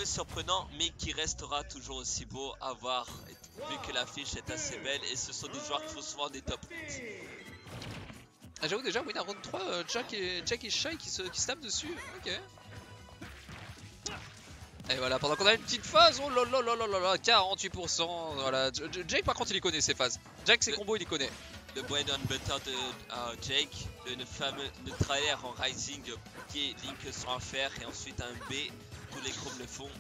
surprenant, mais qui restera toujours aussi beau à voir, vu que l'affiche est assez belle et ce sont des joueurs qui font souvent des top 8. Ah, j'avoue déjà, win à round 3, Jack et Shy qui se tapent dessus. Ok. Et voilà, pendant qu'on a une petite phase, oh là là là là là là, 48%. Voilà, Jake par contre il y connaît ses phases. Jack ses combos il y connaît. Le bread and butter de Jake, le fameux trailer en Rising qui est Link sur un fer et ensuite un B, tous les chromes le font.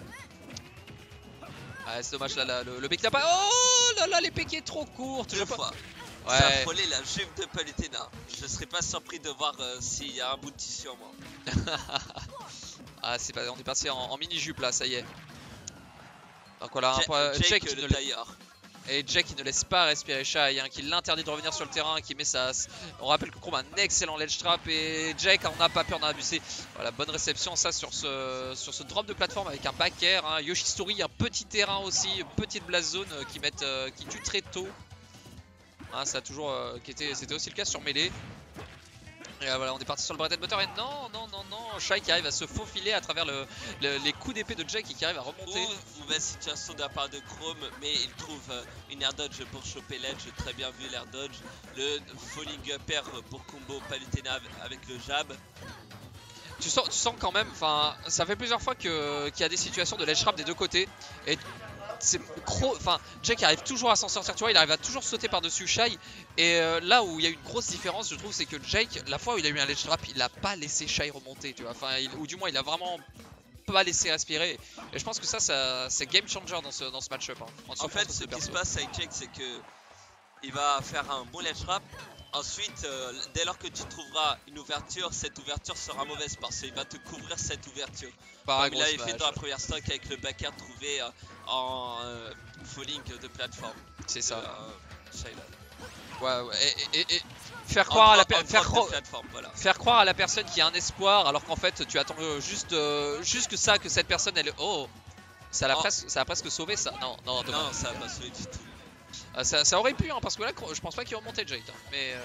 Ah c'est dommage là, le B qui n'a pas... Oh là là, l'épée qui est trop courte. Deux fois. Ouais. Ça a frôlé la jupe de Palutena. Je serais pas surpris de voir s'il y a un bout de tissu en moi. Ah c'est pas, on est passé en mini jupe là, ça y est. Donc voilà, Jake qui le tailleur. Et Jack qui ne laisse pas respirer Shy, hein, qui l'interdit de revenir sur le terrain, qui met sa... On rappelle que Chrome a un excellent ledge trap et Jake en a pas peur d'en abuser. Voilà, bonne réception ça sur ce drop de plateforme avec un back air. Hein. Yoshi Story, un petit terrain aussi, une petite blast zone qui tue très tôt. Hein, ça a toujours... c'était aussi le cas sur Melee. Et voilà, on est parti sur le bread and butter et non, Shy qui arrive à se faufiler à travers les coups d'épée de Jack et qui arrive à remonter. Mauvaise situation de la part de Chrome, mais il trouve une air dodge pour choper l'edge, très bien vu l'air dodge. Le falling upper pour combo Palutena avec le jab. Tu sens quand même, enfin, ça fait plusieurs fois qu'il y a des situations de ledge trap des deux côtés. Et c'est Jake arrive toujours à s'en sortir, tu vois, il arrive à toujours sauter par-dessus Shy. Et là où il y a une grosse différence, je trouve, c'est que Jake, la fois où il a eu un ledge trap, il a pas laissé Shy remonter, tu vois. Enfin, ou du moins, il a vraiment pas laissé respirer. Et je pense que ça c'est game changer dans ce match-up. Hein, en fait, ce qui se passe avec Jake, c'est que il va faire un bon ledge trap. Ensuite, dès lors que tu trouveras une ouverture, cette ouverture sera mauvaise parce qu'il va te couvrir cette ouverture. Comme il avait fait dans la première stock avec le backer trouvé en falling de plateforme. C'est ça. Ouais, et faire croire à la voilà. Faire croire à la personne qu'il y a un espoir alors qu'en fait tu attends juste que ça, que cette personne elle... Oh, ça a presque sauvé ça. Non, ça va pas sauver du tout. Ça aurait pu, hein, parce que là je pense pas qu'il remontait Jake. Hein. Mais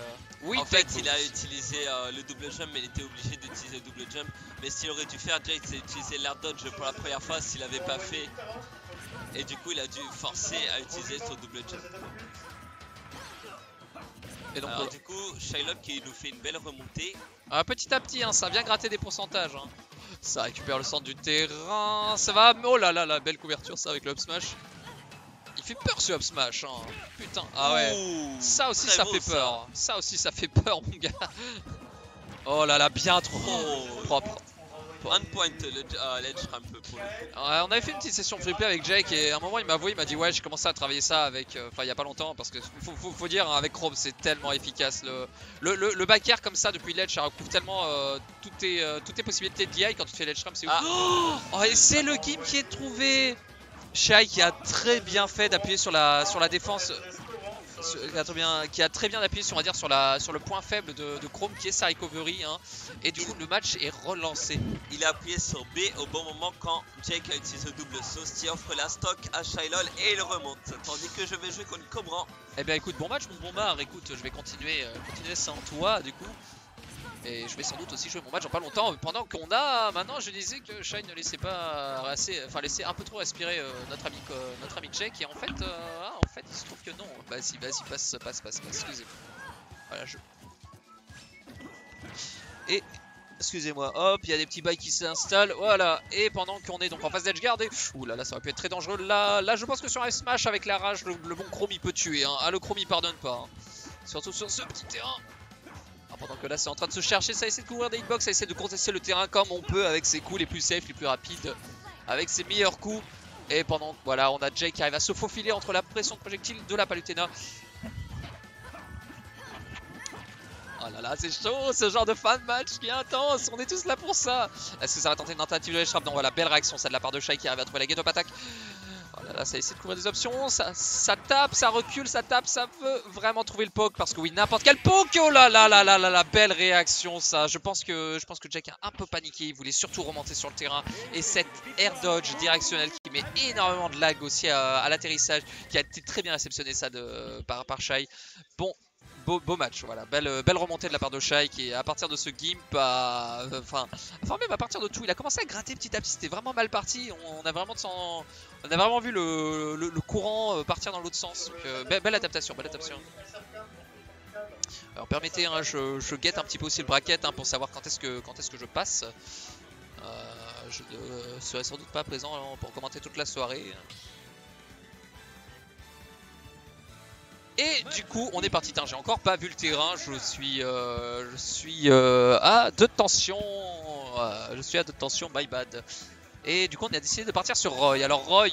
oui, en fait il a utilisé le double jump, mais il était obligé d'utiliser le double jump. Mais ce qu'il aurait dû faire, Jake, c'est utiliser l'air dodge pour la première fois s'il avait pas fait. Et du coup il a dû forcer à utiliser son double jump. Et donc alors, du coup, Shylock qui nous fait une belle remontée. Petit à petit, hein, ça vient gratter des pourcentages. Hein. Ça récupère le centre du terrain. Ça va. Oh là là, la belle couverture ça avec le up smash. Il fait peur ce up smash. Hein. Putain. Ah ouais. Ouh, ça aussi ça fait peur. Ça aussi ça fait peur mon gars. Oh là là, bien trop propre. Un point l'edge ramp pour le coup. On avait fait une petite session freeplay avec Jake et à un moment il m'a avoué, il m'a dit ouais j'ai commencé à travailler ça avec, enfin il y a pas longtemps parce que faut dire hein, avec Chrome c'est tellement efficace. Le back air comme ça depuis l'edge ça recouvre tellement toutes tes possibilités de DI quand tu fais l'edge ramp, c'est ouf. Oh, et c'est le game qui est trouvé. Shy qui a très bien fait d'appuyer sur la défense. Qui a très bien appuyé sur, on va dire, sur le point faible de Chrome qui est sa recovery hein. Et du coup le match est relancé. Il a appuyé sur B au bon moment quand Jake a utilisé le double sauce qui offre la stock à Shylol et il remonte. Tandis que je vais jouer contre Cobran. Eh bien écoute, bon match mon bombard, écoute je vais continuer sans toi du coup. Et je vais sans doute aussi jouer mon match dans pas longtemps. Pendant qu'on a, maintenant je disais que Shy ne laissait pas laisser un peu trop respirer notre ami Jake. Et en fait, il se trouve que non. Vas-y, passe, excusez-moi. Voilà, Et, excusez-moi, hop, il y a des petits bails qui s'installent, voilà. Et pendant qu'on est donc en phase d'edge guard, ouh là là, ça aurait pu être très dangereux. Là je pense que sur un smash avec la rage, le bon Chrome il peut tuer. Hein. Ah, le Chrome il pardonne pas. Hein. Surtout sur ce petit terrain. Pendant que là c'est en train de se chercher, ça essaie de couvrir des hitbox, ça essaie de contester le terrain comme on peut avec ses coups les plus safe, les plus rapides, avec ses meilleurs coups. Et pendant voilà, on a Jake qui arrive à se faufiler entre la pression de projectile de la Palutena. Oh là là, c'est chaud, ce genre de fan match qui est intense, on est tous là pour ça. Est-ce que ça va tenter une tentative de ledge trap? Non, voilà, belle réaction, ça de la part de Shy qui arrive à trouver la get-up attack. Oh là là, ça essaie de couvrir des options, ça tape, ça recule, ça tape, ça veut vraiment trouver le poke parce que oui, n'importe quel poke. Oh là là là là là là, belle réaction ça. Je pense que Jack a un peu paniqué, il voulait surtout remonter sur le terrain et cette air dodge directionnelle qui met énormément de lag aussi à l'atterrissage, qui a été très bien réceptionné ça par Shy. Bon, beau match, voilà, belle remontée de la part de Shai qui à partir de ce gimp, enfin même à partir de tout, il a commencé à gratter petit à petit, c'était vraiment mal parti, on a vraiment vu le courant partir dans l'autre sens, donc belle adaptation, Alors permettez, hein, je guette un petit peu aussi le bracket hein, pour savoir quand est-ce que je passe, je ne serai sans doute pas présent hein, pour commenter toute la soirée. Et du coup, on est parti. J'ai encore pas vu le terrain. Je suis à 2 de tension. Je suis à 2 de tension, my bad. Et du coup, on a décidé de partir sur Roy. Alors Roy,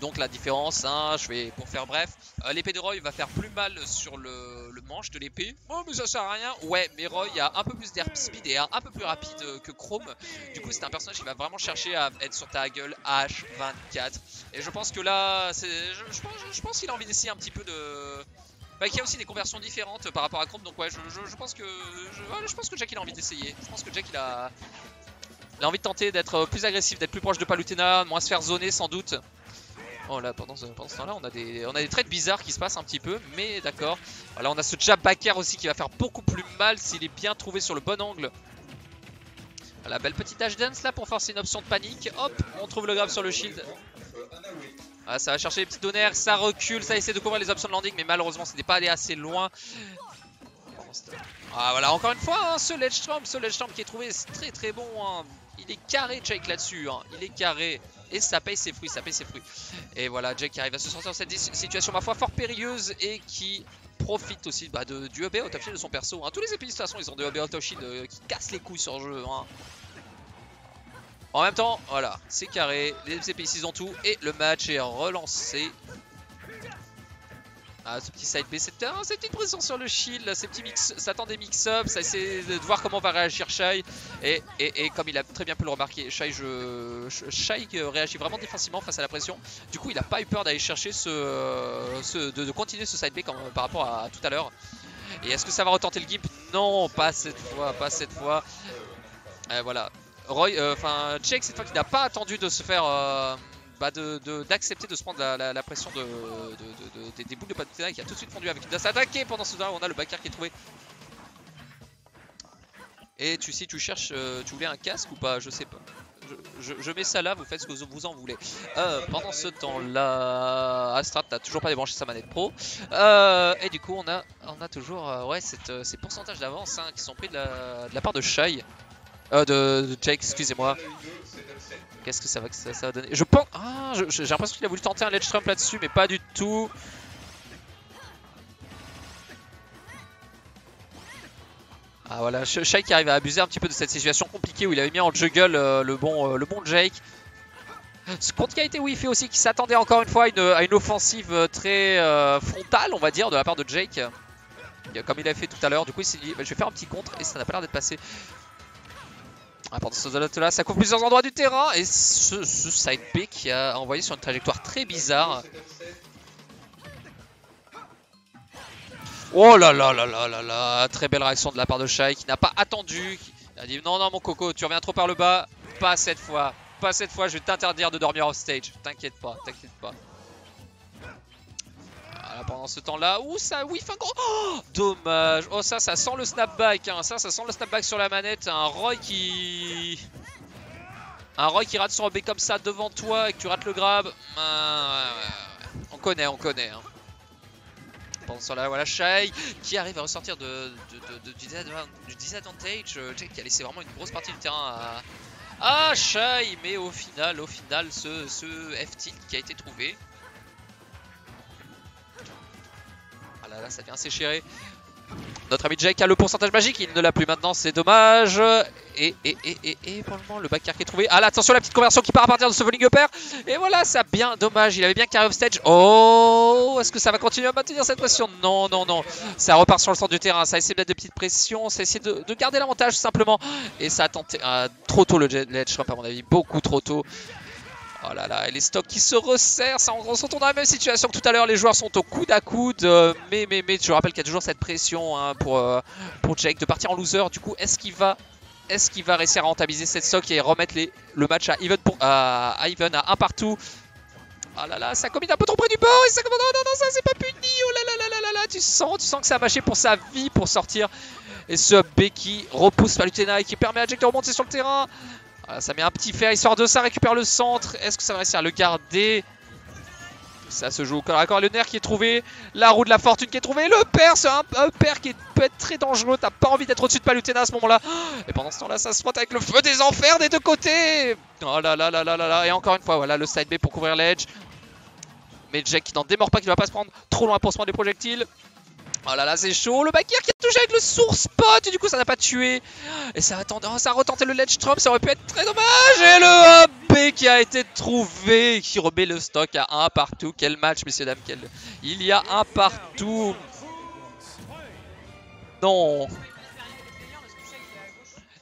donc la différence, hein, pour faire bref, l'épée de Roy va faire plus mal sur le manche de l'épée. Oh, mais ça sert à rien. Ouais, mais Roy a un peu plus d'air speed et un peu plus rapide que Chrome. Du coup, c'est un personnage qui va vraiment chercher à être sur ta gueule H24. Et je pense que là, je pense qu'il a envie d'essayer un petit peu de... Bah, qu'il y a aussi des conversions différentes par rapport à Chrome. Donc ouais, je pense que Jack il a envie d'essayer. Je pense que Jack il a envie de tenter d'être plus agressif, d'être plus proche de Palutena, moins se faire zoner sans doute. Oh là, pendant ce temps-là, on a des traits bizarres qui se passent un petit peu, mais d'accord. Voilà, on a ce jab backer aussi qui va faire beaucoup plus mal s'il est bien trouvé sur le bon angle. Voilà, belle petite dash dance là pour forcer une option de panique. Hop, on trouve le grab sur le shield. Ah, ça va chercher les petits donneurs, ça recule, ça essaie de couvrir les options de landing, mais malheureusement, ce n'est pas allé assez loin. Ah voilà, encore une fois, hein, ce ledge storm qui est trouvé, c'est très bon. Hein. Il est carré Jake là-dessus, hein. Il est carré. Et ça paye ses fruits, Et voilà, Jake qui arrive à se sortir de cette situation, ma foi, fort périlleuse. Et qui profite aussi du EB out of shield de son perso. Hein. Tous les épéistes de toute façon, ils ont des EB out of shield qui cassent les couilles sur le jeu. Hein. En même temps, voilà, c'est carré. Les épéistes, ils ont tout. Et le match est relancé. Ah, ce petit side B, cette petite pression sur le shield, là, ces petits ça attend des mix-up, ça essaie de voir comment va réagir Shai. Et comme il a très bien pu le remarquer, Shai réagit vraiment défensivement face à la pression. Du coup, il n'a pas eu peur d'aller chercher de continuer ce side B par rapport à tout à l'heure. Et est-ce que ça va retenter le gimp? Non, pas cette fois, voilà. Roy, Jake cette fois qui n'a pas attendu de se faire... d'accepter de se prendre la pression des boules de Palutena qui a tout de suite fondu avec une dash attaquée. Pendant ce temps on a le backer qui est trouvé. Et si tu cherches, tu voulais un casque ou pas? Je sais pas. Je mets ça là, vous faites ce que vous en voulez. Pendant ce temps là, Astrat n'a toujours pas débranché sa manette pro. Et du coup on a toujours ces pourcentages d'avance hein, qui sont pris de la part de Shai. De Jake, excusez-moi. Qu'est-ce que ça va donner? Je pense. Ah, j'ai l'impression qu'il a voulu tenter un ledge trump là-dessus, mais pas du tout. Ah voilà, Shai qui arrive à abuser un petit peu de cette situation compliquée où il avait mis en juggle le bon Jake. Ce contre qui a été fait aussi, qui s'attendait encore une fois à une offensive très frontale, on va dire, de la part de Jake. Comme il a fait tout à l'heure. Du coup, il s'est dit, je vais faire un petit contre et ça n'a pas l'air d'être passé. Pendant ce là, ça couvre plusieurs endroits du terrain et ce side B qui a envoyé sur une trajectoire très bizarre. Oh là là là là là là, très belle réaction de la part de Shai qui n'a pas attendu. Il a dit non mon coco, tu reviens trop par le bas, pas cette fois, je vais t'interdire de dormir off stage. T'inquiète pas. Voilà, pendant ce temps-là, ça whiff un gros... Oh, dommage. Oh ça sent le snapback, hein. Ça sent le snapback sur la manette. Un Roy qui rate son OB comme ça devant toi et que tu rates le grab. On connaît. Hein. Pendant ce temps-là, voilà Shai qui arrive à ressortir du disadvantage. Jake qui a laissé vraiment une grosse partie du terrain à Shai, mais au final, ce F-tilt qui a été trouvé. Là, ça vient s'échirer. Notre ami Jake a le pourcentage magique, il ne l'a plus maintenant, c'est dommage. Et pour le moment, le backer qui est trouvé. Ah là, attention, la petite conversion qui part à partir de ce falling upper. Et voilà, ça bien, dommage, il avait bien carré off stage. Oh, est-ce que ça va continuer à maintenir cette pression? Non. Ça repart sur le centre du terrain, ça essaie de mettre de petites pressions, ça essaie de garder l'avantage simplement. Et ça a tenté trop tôt le ledge trump à mon avis, beaucoup trop tôt. Oh là là, et les stocks qui se resserrent, ça on se retrouve dans la même situation que tout à l'heure, les joueurs sont au coude à coude, mais je rappelle qu'il y a toujours cette pression hein, pour Jake de partir en loser. Du coup, est-ce qu'il va réussir à rentabiliser cette stock et remettre le match à even à un partout? Ah là là, ça combine un peu trop près du bord et ça commande. Non, non, ça c'est pas puni. Oh là là là là là là, tu sens que ça a mâché pour sa vie pour sortir. Et ce B qui repousse Palutena et qui permet à Jake de remonter sur le terrain. Voilà, ça met un petit fer histoire de ça, récupère le centre. Est-ce que ça va réussir à le garder? Ça se joue au corps à corps. Le nerf qui est trouvé, la roue de la fortune qui est trouvée. Le père, c'est un père qui peut être très dangereux. T'as pas envie d'être au-dessus de Palutena à ce moment-là. Et pendant ce temps-là, ça se frotte avec le feu des enfers des deux côtés. Oh là là là là là là. Et encore une fois, voilà le side B pour couvrir l'edge. Mais Jake qui n'en démord pas, qui ne va pas se prendre trop loin pour se prendre des projectiles. Oh là là, c'est chaud. Le backer qui a touché avec le source spot. Et du coup, ça n'a pas tué. Et ça a retenté le ledge drop. Ça aurait pu être très dommage. Et le B qui a été trouvé. Qui remet le stock à 1 partout. Quel match, messieurs, dames. Il y a 1 partout. Non.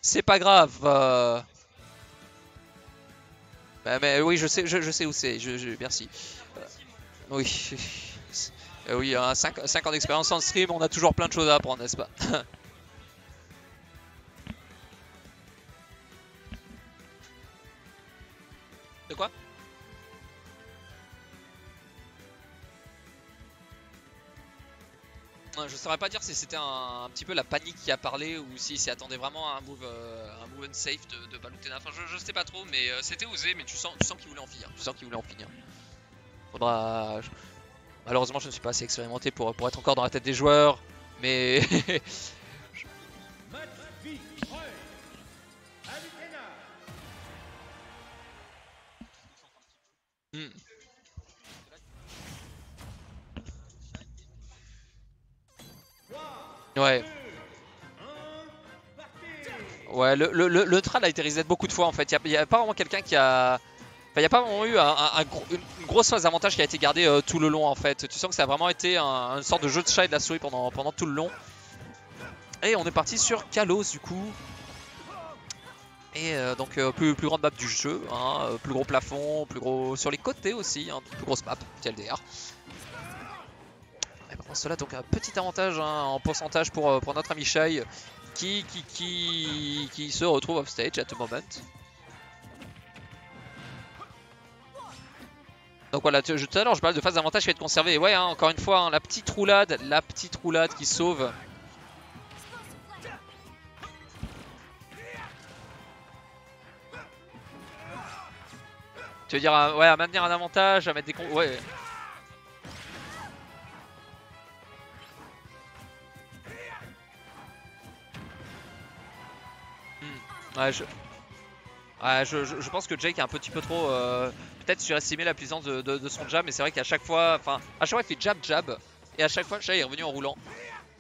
C'est pas grave. Mais oui, je sais où c'est. Merci. Oui. Oui, 5 ans d'expérience en stream, on a toujours plein de choses à apprendre, n'est-ce pas? De quoi? Je saurais pas dire si c'était un petit peu la panique qui a parlé ou si s'y attendait vraiment à un move unsafe de Palutena. Enfin, je sais pas trop, mais c'était osé, mais tu sens qu'il voulait en finir. Tu sens qu'il voulait en finir. Faudra... Malheureusement, je ne suis pas assez expérimenté pour être encore dans la tête des joueurs, mais... Ouais. Ouais, le trad a été reset beaucoup de fois en fait. Il n'y a pas vraiment quelqu'un qui a... Enfin, il n'y a pas vraiment eu une grosse phase d'avantage qui a été gardée tout le long en fait. Tu sens que ça a vraiment été une sorte de jeu de chat et de la souris pendant tout le long. Et on est parti sur Kalos du coup. Et donc plus grande map du jeu, hein, plus gros plafond, plus gros sur les côtés aussi, hein, plus grosse map, TLDR. Et par contre cela donc un petit avantage hein, en pourcentage pour notre ami Shai qui se retrouve off stage at the moment. Donc voilà, tout à l'heure je parlais de phase d'avantage qui va être conservée. Et ouais, hein, encore une fois, hein, la petite roulade qui sauve. Tu veux dire, ouais, à maintenir un avantage, à mettre des combos. Ouais. Ouais, je pense que Jake est un petit peu trop peut-être surestimé la puissance de son jab, mais c'est vrai qu'à chaque fois, enfin à chaque fois il fait jab et à chaque fois Shai est revenu en roulant.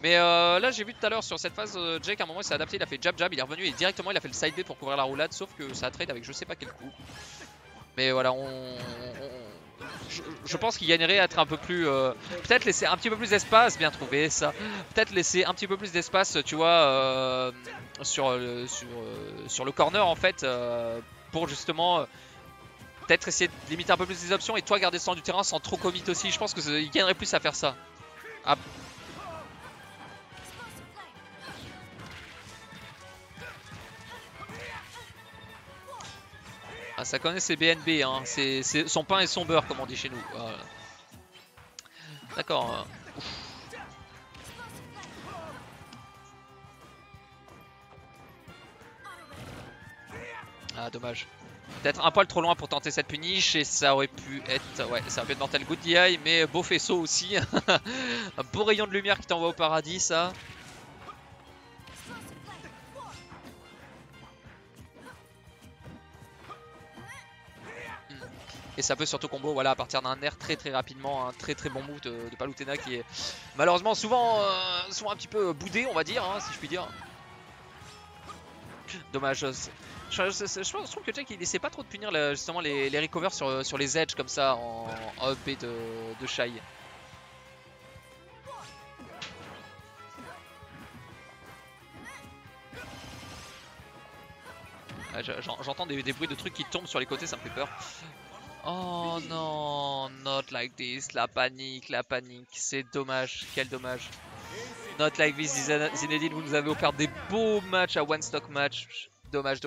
Mais là j'ai vu tout à l'heure sur cette phase, Jake à un moment il s'est adapté, il a fait jab, il est revenu et directement il a fait le side B pour couvrir la roulade, sauf que ça a trade avec je sais pas quel coup. Mais voilà, je pense qu'il gagnerait à être un peu plus... peut-être laisser un petit peu plus d'espace, bien trouvé ça. Peut-être laisser un petit peu plus d'espace, tu vois, sur le corner en fait, pour justement peut-être essayer de limiter un peu plus les options et toi garder le centre du terrain sans trop commit aussi. Je pense qu'il gagnerait plus à faire ça. Ah. Ah, ça connaît ses BNB, hein. C'est son pain et son beurre comme on dit chez nous. Voilà. D'accord. Ah dommage. Peut-être un poil trop loin pour tenter cette punish et ça aurait pu être... Ouais, ça aurait pu être mortel good DI, mais beau faisceau aussi. Un beau rayon de lumière qui t'envoie au paradis ça. Et ça peut surtout combo voilà, à partir d'un air très rapidement, un très bon move de Palutena qui est malheureusement souvent un petit peu boudé on va dire, hein, si je puis dire. Dommage. Je trouve que Jake il essaie pas trop de punir justement les recovers sur les edges comme ça en EP de Shai. J'entends des bruits de trucs qui tombent sur les côtés, ça me fait peur. Oh non, not like this, la panique, c'est dommage, quel dommage. Not like this, Zinedine, vous nous avez offert des beaux matchs à one stock match, dommage.